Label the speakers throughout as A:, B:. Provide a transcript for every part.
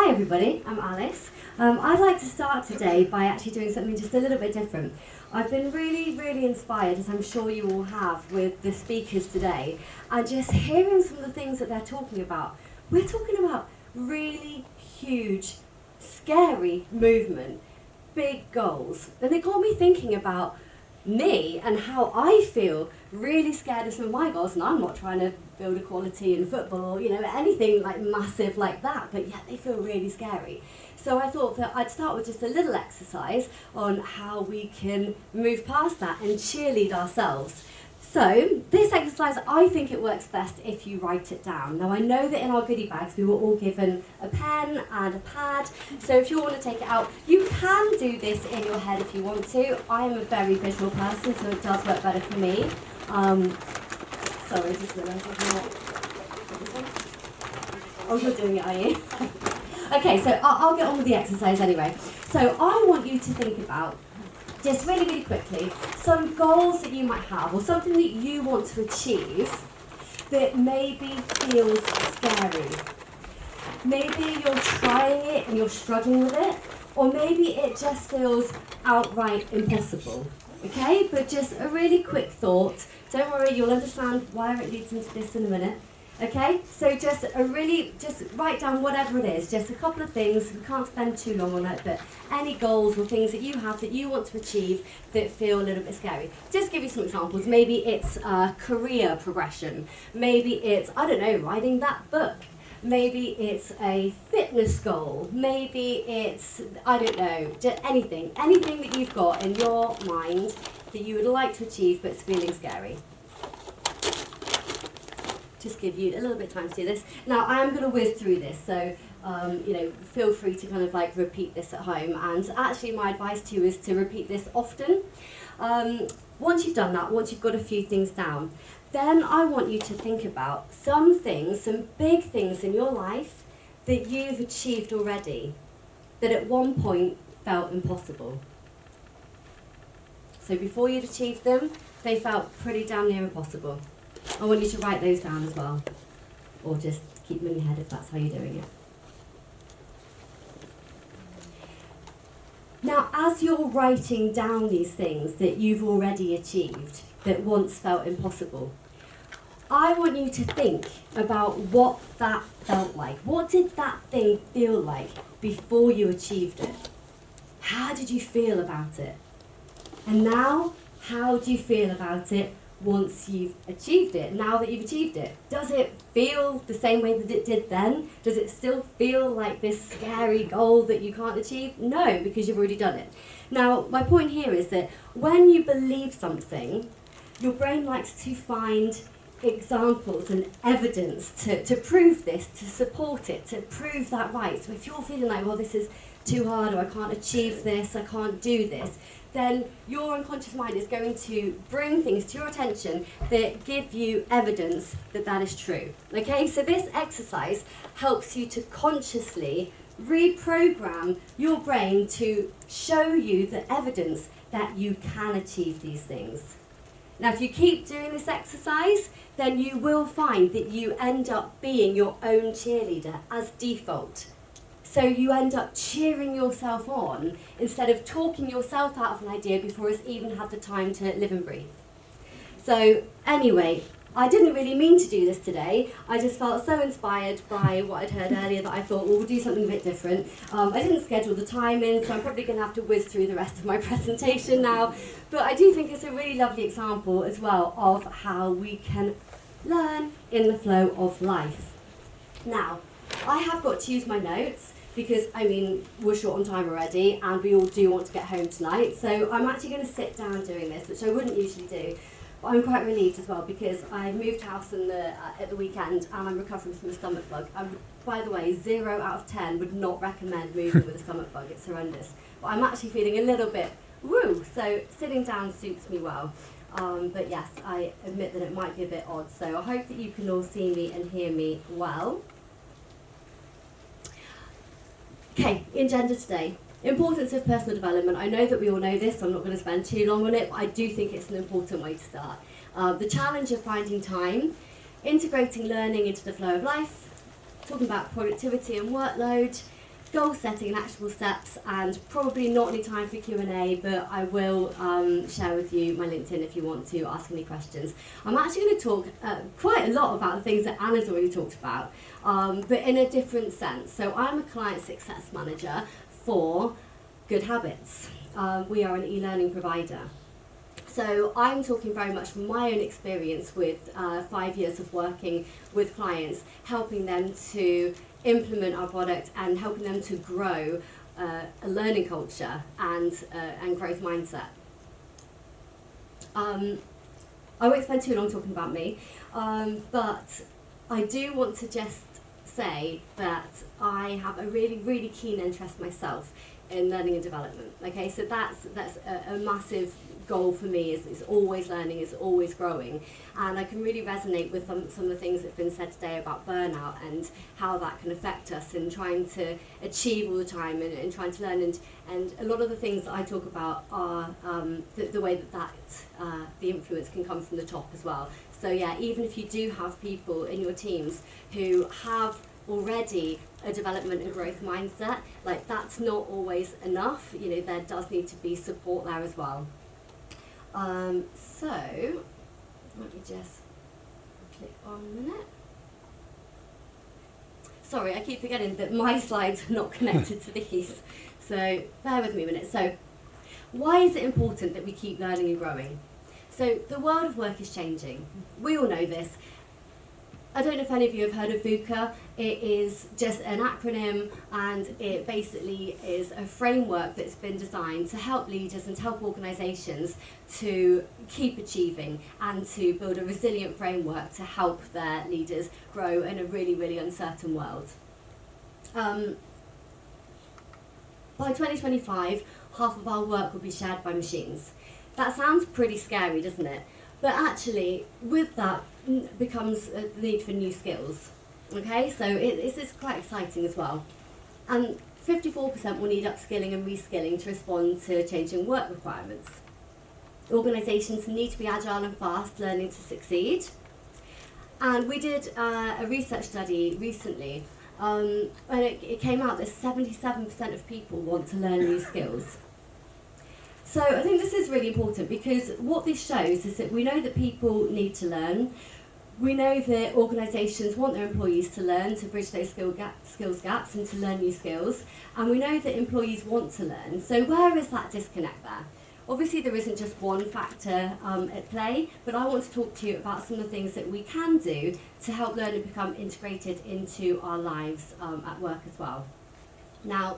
A: Hi everybody, I'm Alice. I'd like to start today by actually doing something just a little bit different. I've been really inspired, as I'm sure you all have, with the speakers today, and just hearing some of the things that they're talking about. We're talking about really huge, scary movement, big goals, and they got me thinking about me and how I feel really scared of some of my goals, and I'm not trying to build equality in football or anything like massive like that, but yet they feel really scary. So I thought that I'd start with just a little exercise on how we can move past that and cheerlead ourselves. So this exercise, I think it works best if you write it down. Now I know that in our goodie bags we were all given a pen and a pad, so if you want to take it out, you can do this in your head if you want to. I am a very visual person, so it does work better for me. Sorry, I just realised I've not got this one. Oh, you're doing it, are you? Okay, so I'll get on with the exercise anyway. So I want you to think about, just really quickly, some goals that you might have or something that you want to achieve that maybe feels scary. Maybe you're trying it and you're struggling with it, or maybe it just feels outright impossible. Okay, but just a really quick thought. Don't worry, you'll understand why it leads into this in a minute. Okay, so just write down whatever it is, just a couple of things. We can't spend too long on it, but any goals or things that you have that you want to achieve that feel a little bit scary. Just give you some examples. Maybe it's career progression. Maybe it's, I don't know, writing that book. Maybe it's a fitness goal. Maybe it's, I don't know, just anything that you've got in your mind that you would like to achieve but it's feeling scary. Just give you a little bit of time to do this. Now I am going to whiz through this, so feel free to kind of like repeat this at home. And actually, my advice to you is to repeat this often. Once you've done that, once you've got a few things down, then I want you to think about some things, some big things in your life that you've achieved already, that at one point felt impossible. So before you'd achieved them, they felt pretty damn near impossible. I want you to write those down as well, or just keep them in your head if that's how you're doing it. Now, as you're writing down these things that you've already achieved, that once felt impossible, I want you to think about what that felt like. What did that thing feel like before you achieved it? How did you feel about it? And now, how do you feel about it once you've achieved it, now that you've achieved it? Does it feel the same way that it did then? Does it still feel like this scary goal that you can't achieve? No, because you've already done it. Now, my point here is that when you believe something, your brain likes to find examples and evidence to prove this, to support it, to prove that right. So if you're feeling like, well, this is too hard, or I can't achieve this, I can't do this, then your unconscious mind is going to bring things to your attention that give you evidence that that is true. Okay, so this exercise helps you to consciously reprogram your brain to show you the evidence that you can achieve these things. Now, if you keep doing this exercise, then you will find that you end up being your own cheerleader as default. So you end up cheering yourself on instead of talking yourself out of an idea before it's even had the time to live and breathe. So anyway, I didn't really mean to do this today. I just felt so inspired by what I'd heard earlier that I thought, well, we'll do something a bit different. I didn't schedule the time in, so I'm probably going to have to whiz through the rest of my presentation now. But I do think it's a really lovely example as well of how we can learn in the flow of life. Now, I have got to use my notes, because, we're short on time already, and we all do want to get home tonight. So I'm actually going to sit down doing this, which I wouldn't usually do. But I'm quite relieved as well, because I moved house at the weekend, and I'm recovering from a stomach bug. By the way, 0 out of 10 would not recommend moving with a stomach bug. It's horrendous. But I'm actually feeling a little bit woo, so sitting down suits me well. But yes, I admit that it might be a bit odd. So I hope that you can all see me and hear me well. Okay, agenda today. Importance of personal development. I know that we all know this, so I'm not going to spend too long on it, but I do think it's an important way to start. The challenge of finding time, integrating learning into the flow of life, talking about productivity and workload, goal setting and actionable steps, and probably not any time for Q&A, but I will share with you my LinkedIn if you want to ask any questions. I'm actually going to talk quite a lot about the things that Anna's already talked about, but in a different sense. So I'm a client success manager for GoodHabotz. We are an e-learning provider. So I'm talking very much from my own experience with 5 years of working with clients, helping them to implement our product and helping them to grow a learning culture and growth mindset. I won't spend too long talking about me, but I do want to just say that I have a really, really keen interest myself in learning and development. Okay, so that's a massive goal for me, is always learning, is always growing, and I can really resonate with some of the things that have been said today about burnout and how that can affect us in trying to achieve all the time and trying to learn, and a lot of the things that I talk about are the way that the influence can come from the top as well. So yeah, even if you do have people in your teams who have already a development and growth mindset, like that's not always enough. You know, there does need to be support there as well. So let me just click on a minute. Sorry, I keep forgetting that my slides are not connected to these, so bear with me a minute. So why is it important that we keep learning and growing? So the world of work is changing. We all know this. I don't know if any of you have heard of VUCA. It is just an acronym, and it basically is a framework that's been designed to help leaders and to help organisations to keep achieving and to build a resilient framework to help their leaders grow in a really, really uncertain world. By 2025, half of our work will be shared by machines. That sounds pretty scary, doesn't it? But actually, with that becomes a need for new skills. Okay, so it's quite exciting as well. And 54% will need upskilling and reskilling to respond to changing work requirements. Organisations need to be agile and fast, learning to succeed. And we did a research study recently, and it came out that 77% of people want to learn new skills. So I think this is really important, because what this shows is that we know that people need to learn. We know that organisations want their employees to learn, to bridge those skills gaps and to learn new skills. And we know that employees want to learn. So where is that disconnect there? Obviously there isn't just one factor at play, but I want to talk to you about some of the things that we can do to help learning become integrated into our lives at work as well. Now,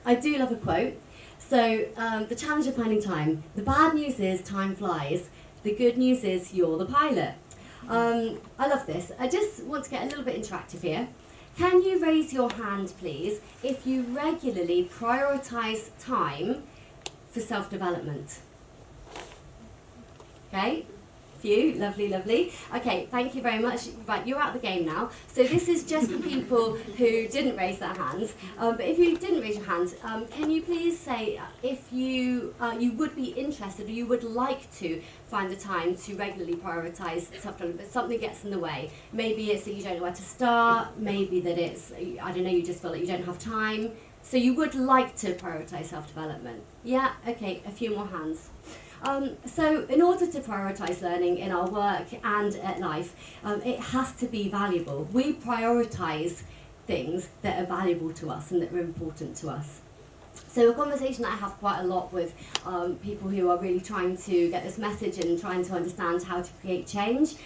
A: I do love a quote. So the challenge of finding time. The bad news is time flies. The good news is you're the pilot. I love this. I just want to get a little bit interactive here. Can you raise your hand, please, if you regularly prioritise time for self-development? Okay, few, lovely, lovely. Okay, thank you very much. Right, you're out of the game now. So this is just for people who didn't raise their hands. But if you didn't raise your hand, can you please say if you would be interested, or you would like to find the time to regularly prioritise self-development, but something gets in the way. Maybe it's that you don't know where to start. Maybe that it's, I don't know, you just feel like you don't have time. So you would like to prioritise self-development. Yeah, okay, a few more hands. So in order to prioritise learning in our work and at life, it has to be valuable. We prioritise things that are valuable to us and that are important to us. So a conversation that I have quite a lot with people who are really trying to get this message and trying to understand how to create change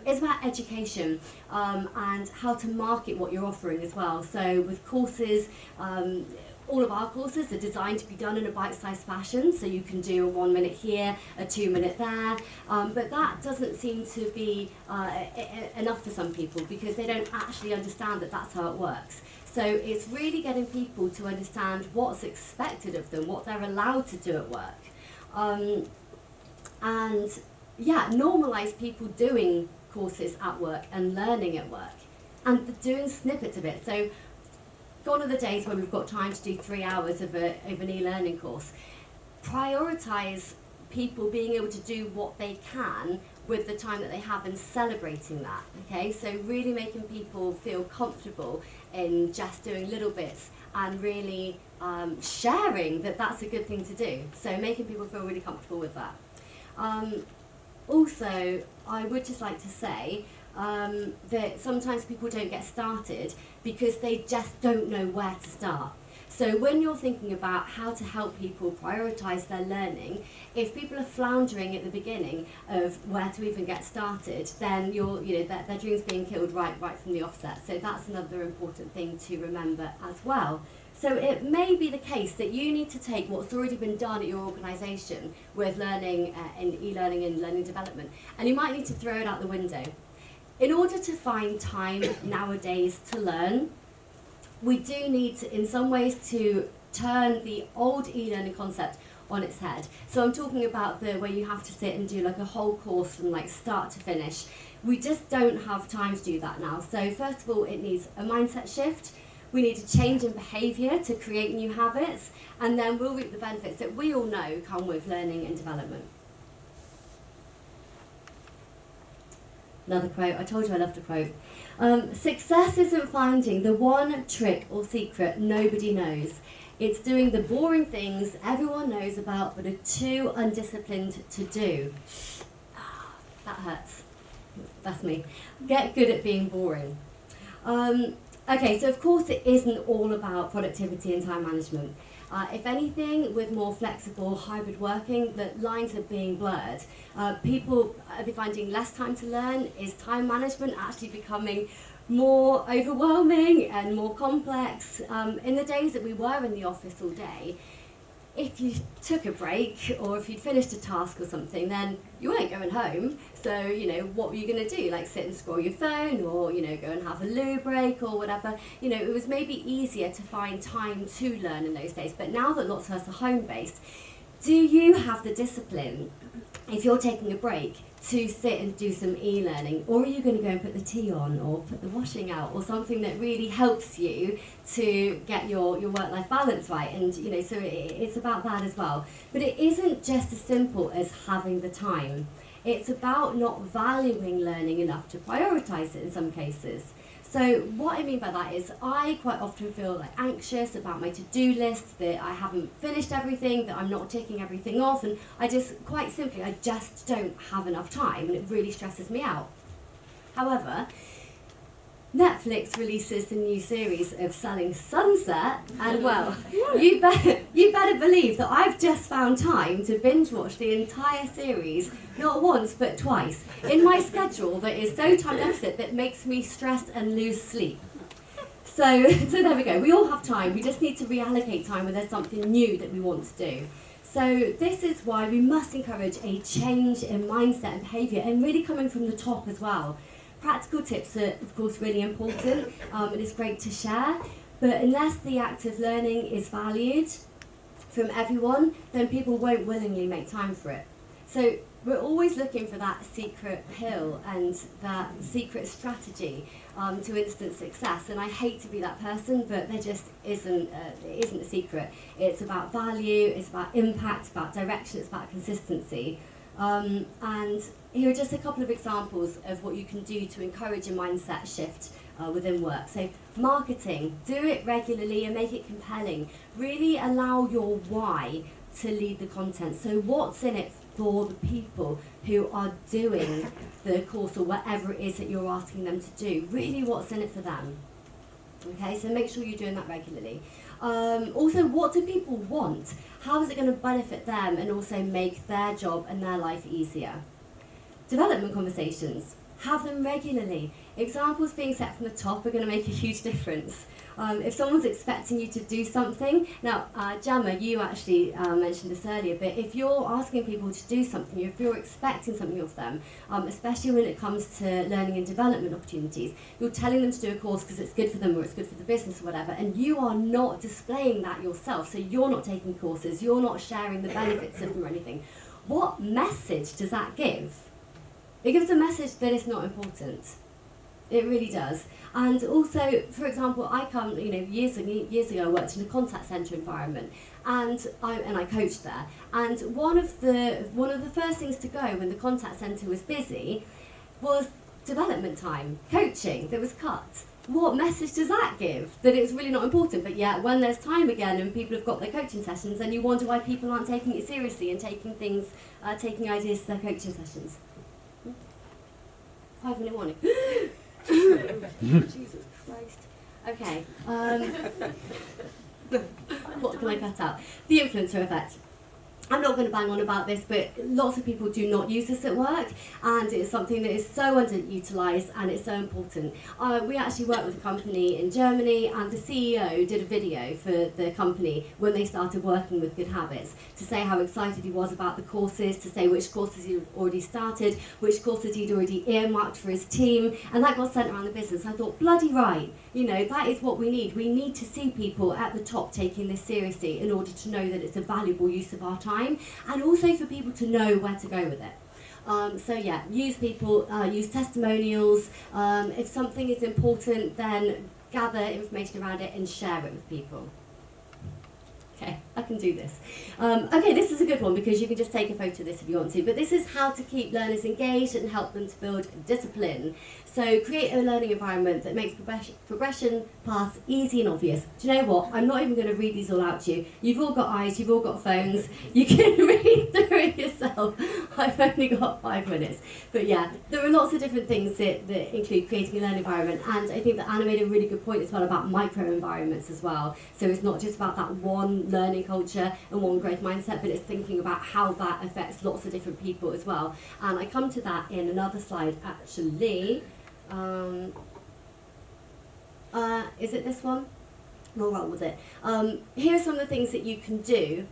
A: is about education and how to market what you're offering as well. So with courses, all of our courses are designed to be done in a bite-sized fashion, so you can do a 1 minute here, a 2 minute there, but that doesn't seem to be enough for some people, because they don't actually understand that that's how it works. So it's really getting people to understand what's expected of them, what they're allowed to do at work. And yeah, normalise people doing courses at work and learning at work and doing snippets of it. So gone are the days when we've got time to do 3 hours of an e-learning course. Prioritise people being able to do what they can with the time that they have and celebrating that, okay? So really making people feel comfortable in just doing little bits and really sharing that that's a good thing to do. So making people feel really comfortable with that. Also, I would just like to say that sometimes people don't get started because they just don't know where to start. So when you're thinking about how to help people prioritise their learning, if people are floundering at the beginning of where to even get started, then their dreams being killed right from the offset. So that's another important thing to remember as well. So it may be the case that you need to take what's already been done at your organisation with learning and e-learning and learning development, and you might need to throw it out the window. In order to find time nowadays to learn, we do need to, in some ways, to turn the old e-learning concept on its head. So I'm talking about the where you have to sit and do like a whole course from like start to finish. We just don't have time to do that now. So first of all, it needs a mindset shift. We need to change in behaviour to create new habits, and then we'll reap the benefits that we all know come with learning and development. Another quote, I told you I loved a quote. Success isn't finding the one trick or secret nobody knows. It's doing the boring things everyone knows about but are too undisciplined to do. That hurts. That's me. Get good at being boring. Okay, so of course it isn't all about productivity and time management. If anything, with more flexible hybrid working, the lines are being blurred. People are finding less time to learn. Is time management actually becoming more overwhelming and more complex? In the days that we were in the office all day, if you took a break or if you'd finished a task or something, then you weren't going home. So, what were you going to do? Like sit and scroll your phone or, go and have a loo break or whatever. It was maybe easier to find time to learn in those days. But now that lots of us are home-based, do you have the discipline, if you're taking a break, to sit and do some e-learning? Or are you going to go and put the tea on or put the washing out or something that really helps you to get your work-life balance right? And, so it's about that as well. But it isn't just as simple as having the time. It's about not valuing learning enough to prioritise it in some cases. So what I mean by that is I quite often feel like anxious about my to-do list, that I haven't finished everything, that I'm not ticking everything off, and I just don't have enough time, and it really stresses me out. However, Netflix releases the new series of Selling Sunset, and well, you better believe that I've just found time to binge watch the entire series, not once but twice, in my schedule that is so time deficit that makes me stress and lose sleep. So there we go. We all have time. We just need to reallocate time when there's something new that we want to do. So this is why we must encourage a change in mindset and behaviour, and really coming from the top as well. Practical tips are, of course, really important, and it's great to share, but unless the act of learning is valued from everyone, then people won't willingly make time for it. So we're always looking for that secret pill and that secret strategy to instant success, and I hate to be that person, but there just isn't a secret. It's about value, it's about impact, it's about direction, it's about consistency. And here are just a couple of examples of what you can do to encourage a mindset shift within work. So marketing, do it regularly and make it compelling. Really allow your why to lead the content. So what's in it for the people who are doing the course or whatever it is that you're asking them to do? Really, what's in it for them? Okay, so make sure you're doing that regularly. Also, what do people want? How is it going to benefit them and also make their job and their life easier? Development conversations. Have them regularly. Examples being set from the top are going to make a huge difference. If someone's expecting you to do something, now Gemma, you actually mentioned this earlier, but if you're asking people to do something, if you're expecting something of them, especially when it comes to learning and development opportunities, you're telling them to do a course because it's good for them or it's good for the business or whatever, and you are not displaying that yourself, so you're not taking courses, you're not sharing the benefits of them or anything. What message does that give? It gives a message that it's not important. It really does. And also, for example, I come, years ago I worked in a contact centre environment, and I coached there. And one of the first things to go when the contact centre was busy was development time, coaching that was cut. What message does that give? That it's really not important, but yet when there's time again and people have got their coaching sessions, then you wonder why people aren't taking it seriously and taking ideas to their coaching sessions. 5-minute warning. Jesus Christ. Okay. What can I cut out? The influencer effect. I'm not going to bang on about this, but lots of people do not use this at work, and it's something that is so underutilised and it's so important. We actually worked with a company in Germany, and the CEO did a video for the company when they started working with GoodHabotz to say how excited he was about the courses, to say which courses he'd already started, which courses he'd already earmarked for his team, and that got sent around the business. I thought, bloody right, that is what we need. We need to see people at the top taking this seriously in order to know that it's a valuable use of our time, and also for people to know where to go with it. Use people, use testimonials. If something is important, then gather information around it and share it with people. Okay, I can do this. Okay, this is a good one because you can just take a photo of this if you want to, but this is how to keep learners engaged and help them to build discipline. So create a learning environment that makes progression paths easy and obvious. Do you know what? I'm not even going to read these all out to you. You've all got eyes, you've all got phones. You can read through it yourself. I've only got 5 minutes. But yeah, there are lots of different things that include creating a learning environment. And I think that Anna made a really good point as well about micro environments as well. So it's not just about that one learning culture and one growth mindset, but it's thinking about how that affects lots of different people as well. And I come to that in another slide actually. Is it this one? We'll roll with it. Here are some of the things that you can do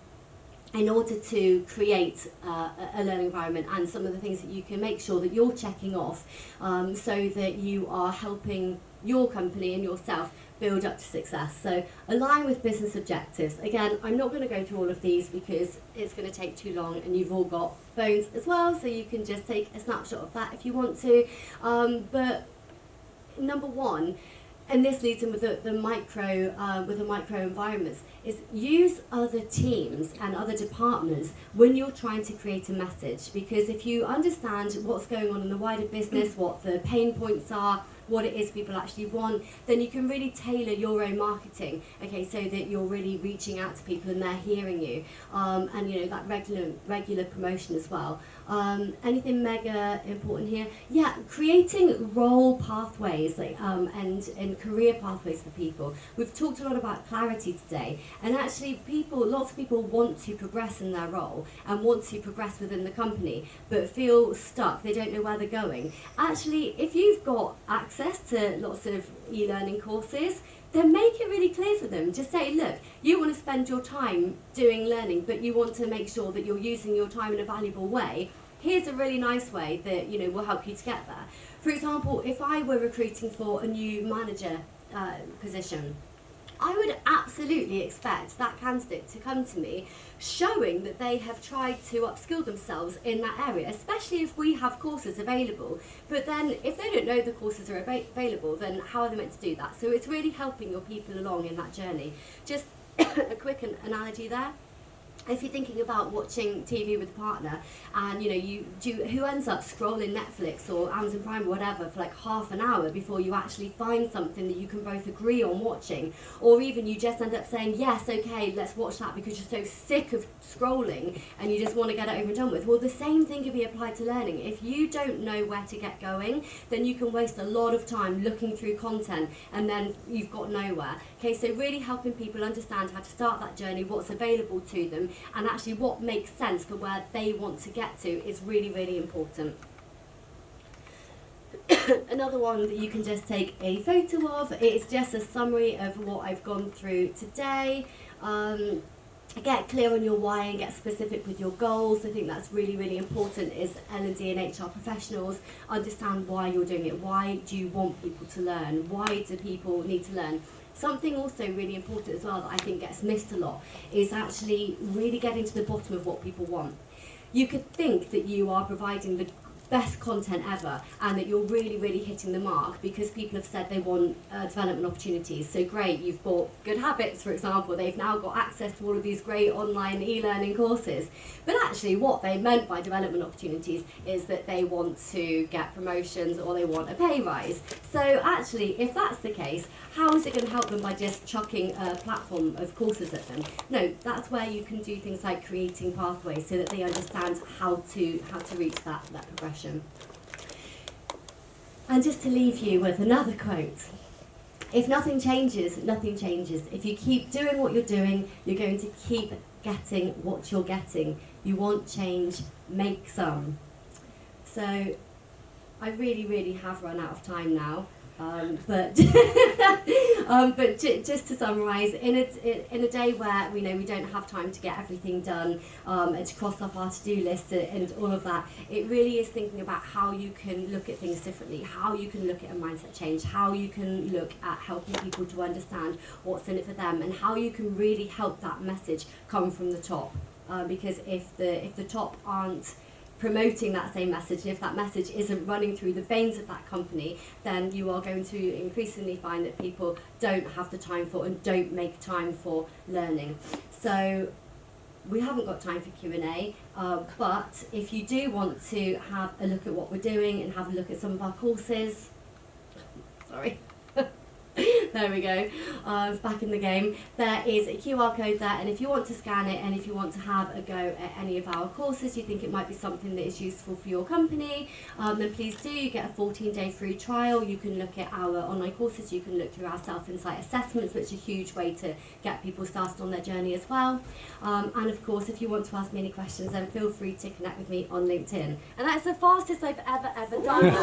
A: in order to create a learning environment, and some of the things that you can make sure that you're checking off so that you are helping your company and yourself build up to success. So align with business objectives. Again, I'm not going to go through all of these because it's going to take too long, and you've all got phones as well, so you can just take a snapshot of that if you want to. But number one, and this leads in with the micro environments, is use other teams and other departments when you're trying to create a message. Because if you understand what's going on in the wider business, what the pain points are, what it is people actually want, then you can really tailor your own marketing, okay, so that you're really reaching out to people and they're hearing you, and that regular promotion as well. Anything mega important here? Yeah, creating role pathways and career pathways for people. We've talked a lot about clarity today, and actually lots of people want to progress in their role and want to progress within the company, but feel stuck. They don't know where they're going. Actually, if you've got access to lots of e-learning courses, then make it really clear for them. Just say, look, you want to spend your time doing learning, but you want to make sure that you're using your time in a valuable way. Here's a really nice way that will help you to get there. For example, if I were recruiting for a new manager position, I would absolutely expect that candidate to come to me showing that they have tried to upskill themselves in that area, especially if we have courses available. But then if they don't know the courses are available, then how are they meant to do that? So it's really helping your people along in that journey. Just a quick analogy there. If you're thinking about watching TV with a partner, and who ends up scrolling Netflix or Amazon Prime or whatever for like half an hour before you actually find something that you can both agree on watching, or even you just end up saying, yes, okay, let's watch that because you're so sick of scrolling and you just want to get it over and done with. Well, the same thing can be applied to learning. If you don't know where to get going, then you can waste a lot of time looking through content and then you've got nowhere. Okay, so really helping people understand how to start that journey, what's available to them, and actually what makes sense for where they want to get to is really, really important. Another one that you can just take a photo of, it's just a summary of what I've gone through today. Get clear on your why and get specific with your goals. I think that's really, really important is L&D and HR professionals understand why you're doing it. Why do you want people to learn? Why do people need to learn? Something also really important as well that I think gets missed a lot is actually really getting to the bottom of what people want. You could think that you are providing the best content ever, and that you're really hitting the mark because people have said they want development opportunities. So great, you've bought GoodHabotz, for example. They've now got access to all of these great online e-learning courses. But actually what they meant by development opportunities is that they want to get promotions or they want a pay rise. So actually, if that's the case, how is it going to help them by just chucking a platform of courses at them? No, that's where you can do things like creating pathways so that they understand how to reach that progression. And just to leave you with another quote: if nothing changes, nothing changes. If you keep doing what you're doing, you're going to keep getting what you're getting. You want change, make some. So I really have run out of time now. But just to summarise, in a day where we know we don't have time to get everything done and to cross off our to-do list and all of that, it really is thinking about how you can look at things differently, how you can look at a mindset change, how you can look at helping people to understand what's in it for them, and how you can really help that message come from the top. Because if the top aren't promoting that same message, and if that message isn't running through the veins of that company, then you are going to increasingly find that people don't have the time for and don't make time for learning. So we haven't got time for Q&A, but if you do want to have a look at what we're doing and have a look at some of our courses, sorry. There we go, back in the game. There is a QR code there, and if you want to scan it and if you want to have a go at any of our courses, you think it might be something that is useful for your company, then please do. You get a 14-day free trial. You can look at our online courses, you can look through our self-insight assessments, which is a huge way to get people started on their journey as well. And of course, if you want to ask me any questions, then feel free to connect with me on LinkedIn. And that's the fastest I've ever done.